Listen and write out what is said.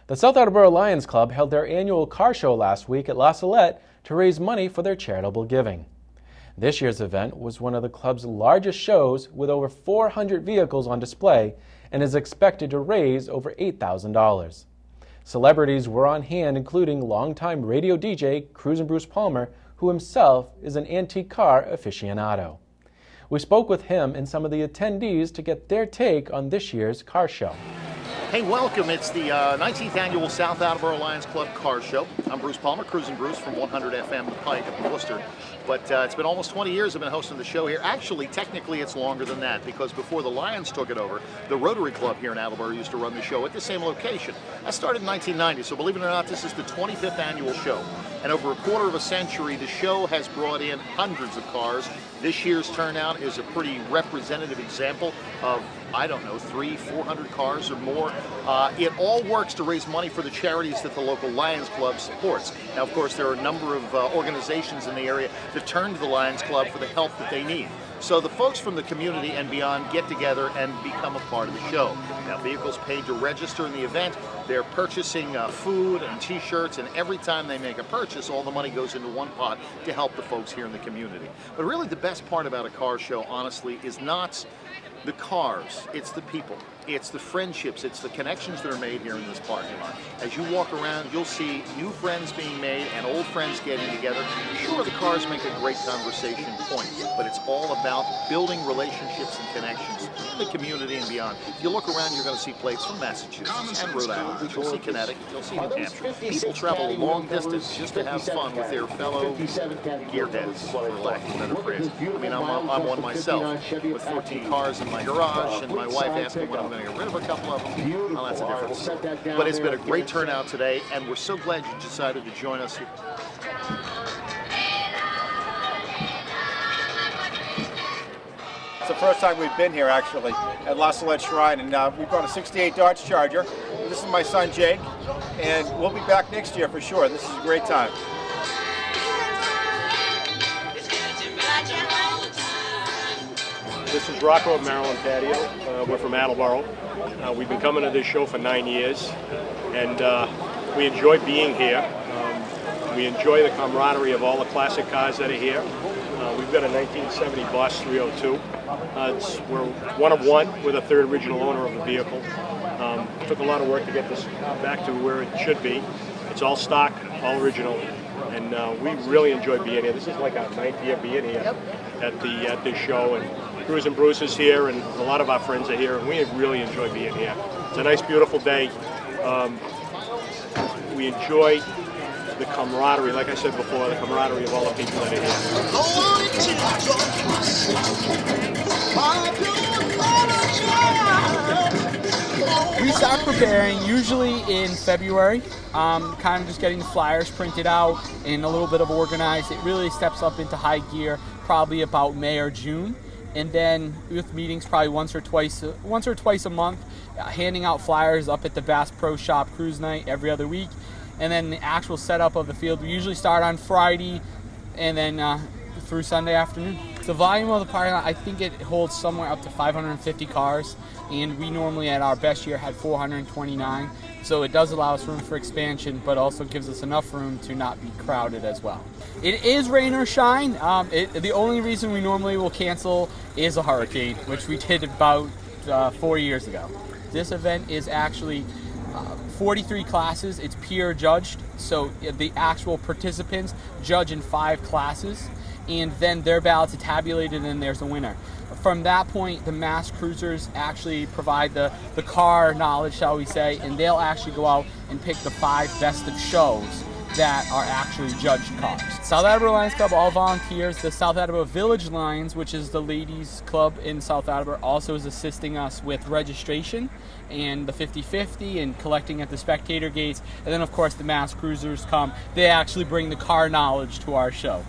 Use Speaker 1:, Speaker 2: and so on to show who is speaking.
Speaker 1: The South Attleboro Lions Club held their annual car show last week at Salette to raise money for their charitable giving. This year's event was one of the club's largest shows with over 400 vehicles on display and is expected to raise over $8,000. Celebrities were on hand, including longtime radio DJ Cruisin Bruce Palmer, who himself is an antique car aficionado. We spoke with him and some of the attendees to get their take on this year's car show.
Speaker 2: Hey, welcome. It's the 19th annual South Attleboro Lions Club car show. I'm Bruce Palmer, Cruisin Bruce from 100 FM The Pike in Worcester. But it's been almost 20 years I've been hosting the show here. Actually, technically, it's longer than that because before the Lions took it over, the Rotary Club here in Attleboro used to run the show at the same location. That started in 1990, so believe it or not, this is the 25th annual show. And over a quarter of a century, the show has brought in hundreds of cars. This year's turnout is a pretty representative example of, 300-400 cars or more. It all works to raise money for the charities that the local Lions Club supports. Now, of course, there are a number of organizations in the area that turn to the Lions Club for the help that they need. So the folks from the community and beyond get together and become a part of the show. Now, vehicles paid to register in the event. They're purchasing food and t-shirts, and every time they make a purchase, all the money goes into one pot to help the folks here in the community. But really the best part about a car show, honestly, is not the cars, it's the people. It's the friendships, it's the connections that are made here in this parking lot. As you walk around, you'll see new friends being made and old friends getting together. Sure, the cars make a great conversation point, but it's all about building relationships and connections in the community and beyond. If you look around, you're going to see plates from Massachusetts and Rhode Island. You'll see Connecticut, you'll see New Hampshire. People travel a long distance just to have fun with their fellow gearheads, for lack of a better phrase. I mean, I'm one myself with 14 cars in my garage, and my wife asked me when I'm going to get rid of a couple of them. Well, that's a different story. But it's been a great turnout today, and we're so glad you decided to join us here.
Speaker 3: It's the first time we've been here, actually, at Salette Shrine, and we've got a 68 Dodge Charger. This is my son, Jake, and we'll be back next year for sure. This is a great time.
Speaker 4: This is Rocco of Marilyn, Taddio. We're from Attleboro. We've been coming to this show for 9 years, and we enjoy being here. We enjoy the camaraderie of all the classic cars that are here. We've got a 1970 Boss 302. We're one of one. We're the third original owner of the vehicle. It took a lot of work to get this back to where it should be. It's all stock, all original, and we really enjoy being here. This is like our 9th year being here at this show, and Cruisin Bruce is here, and a lot of our friends are here, and we really enjoy being here. It's a nice, beautiful day. We enjoy the camaraderie, like I said before, the camaraderie of all the people that are
Speaker 5: here. We start preparing usually in February, kind of just getting the flyers printed out and a little bit of organized. It really steps up into high gear probably about May or June. And then with meetings probably once or twice a month, handing out flyers up at the Bass Pro Shop Cruise Night every other week. And then the actual setup of the field, we usually start on Friday and then through Sunday afternoon. The volume of the parking lot, I think it holds somewhere up to 550 cars, and we normally at our best year had 429. So it does allow us room for expansion, but also gives us enough room to not be crowded as well. It is rain or shine. The only reason we normally will cancel is a hurricane, which we did about 4 years ago. This event is actually 43 classes. It's peer judged, so the actual participants judge in 5 classes, and then their ballots are tabulated and there's a winner. From that point, the mass cruisers actually provide the car knowledge, shall we say, and they'll actually go out and pick the 5 best of shows that are actually judged cars. South Attleboro Lions Club, all volunteers. The South Attleboro Village Lions, which is the ladies club in South Attleboro, also is assisting us with registration and the 50-50 and collecting at the spectator gates. And then, of course, the mass cruisers come. They actually bring the car knowledge to our show.